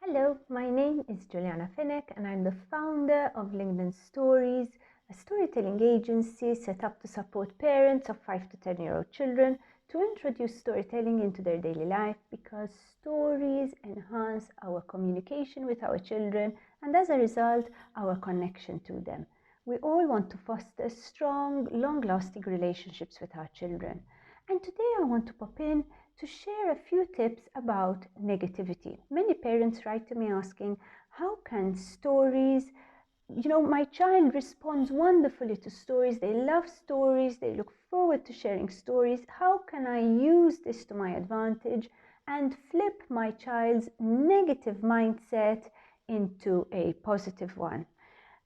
Hello, my name is Juliana Finnick and I'm the founder of LinkedIn Stories, a storytelling agency set up to support parents of 5 to 10-year-old children to introduce storytelling into their daily life because stories enhance our communication with our children and as a result, our connection to them. We all want to foster strong, long-lasting relationships with our children. And today I want to pop in to share a few tips about negativity. Many parents write to me asking, how can stories, my child responds wonderfully to stories, they love stories, they look forward to sharing stories. How can I use this to my advantage and flip my child's negative mindset into a positive one?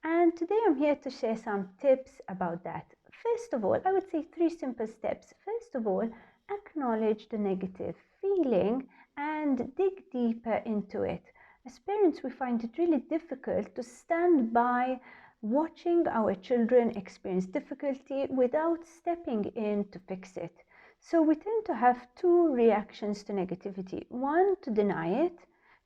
And today I'm here to share some tips about that. First of all, I would say 3 simple steps. First of all, acknowledge the negative feeling and dig deeper into it. As parents, we find it really difficult to stand by watching our children experience difficulty without stepping in to fix it. So we tend to have 2 reactions to negativity. One, to deny it,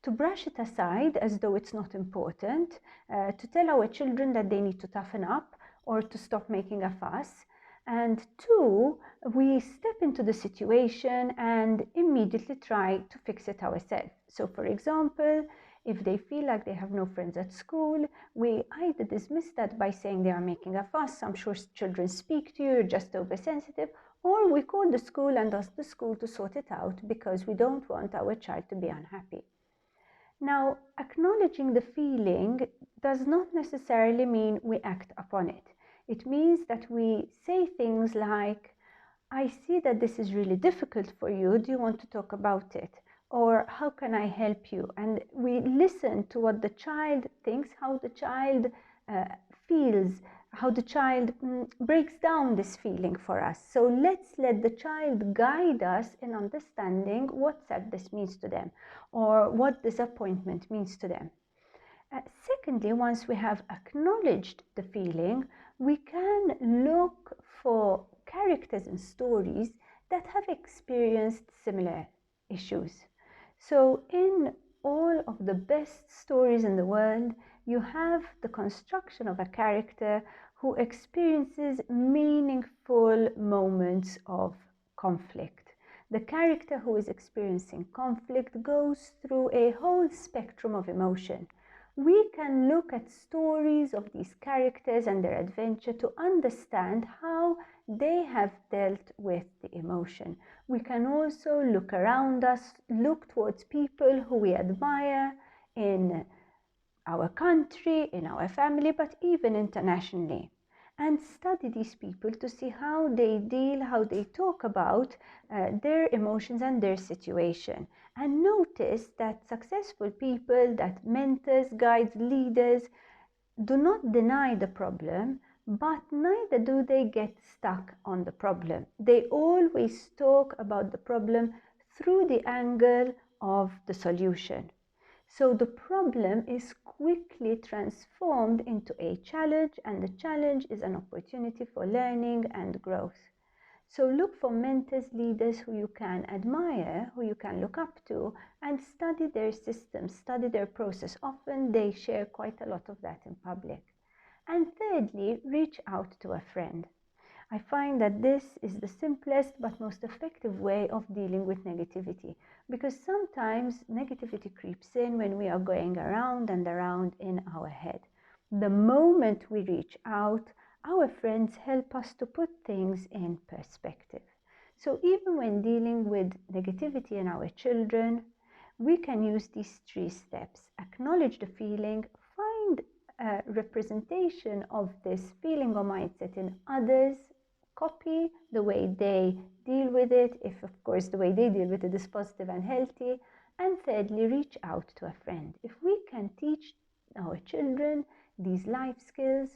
to brush it aside as though it's not important, to tell our children that they need to toughen up or to stop making a fuss. And 2, we step into the situation and immediately try to fix it ourselves. So for example, if they feel like they have no friends at school, we either dismiss that by saying they are making a fuss, I'm sure children speak to you, you're just oversensitive, or we call the school and ask the school to sort it out because we don't want our child to be unhappy. Now, acknowledging the feeling does not necessarily mean we act upon it. It means that we say things like, I see that this is really difficult for you. Do you want to talk about it? Or how can I help you? And we listen to what the child thinks, how the child feels, how the child breaks down this feeling for us. So let's let the child guide us in understanding what sadness means to them or what disappointment means to them. Secondly, once we have acknowledged the feeling, we can look for characters and stories that have experienced similar issues. So in all of the best stories in the world, you have the construction of a character who experiences meaningful moments of conflict. The character who is experiencing conflict goes through a whole spectrum of emotion. We can look at stories of these characters and their adventure to understand how they have dealt with the emotion. We can also look around us, look towards people who we admire in our country, in our family, but even internationally, and study these people to see how they deal, how they talk about their emotions and their situation. And notice that successful people, that mentors, guides, leaders, do not deny the problem, but neither do they get stuck on the problem. They always talk about the problem through the angle of the solution. So the problem is quickly transformed into a challenge, and the challenge is an opportunity for learning and growth. So look for mentors, leaders who you can admire, who you can look up to, and study their systems, study their process. Often they share quite a lot of that in public. And thirdly, reach out to a friend. I find that this is the simplest but most effective way of dealing with negativity, because sometimes negativity creeps in when we are going around and around in our head. The moment we reach out, our friends help us to put things in perspective. So even when dealing with negativity in our children, we can use these 3 steps. Acknowledge the feeling, find a representation of this feeling or mindset in others, copy the way they deal with it, if of course the way they deal with it is positive and healthy. And thirdly, reach out to a friend. If we can teach our children these life skills,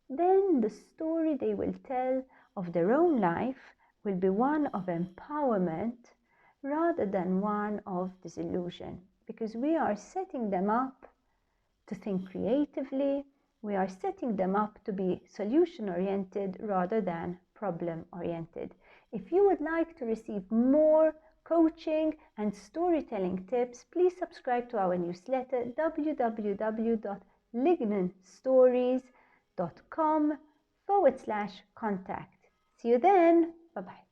then the story they will tell of their own life will be one of empowerment rather than one of disillusion, because we are setting them up to think creatively, we are setting them up to be solution-oriented rather than problem-oriented. If you would like to receive more coaching and storytelling tips, please subscribe to our newsletter www.lignanstories.com/contact. See you then. Bye-bye.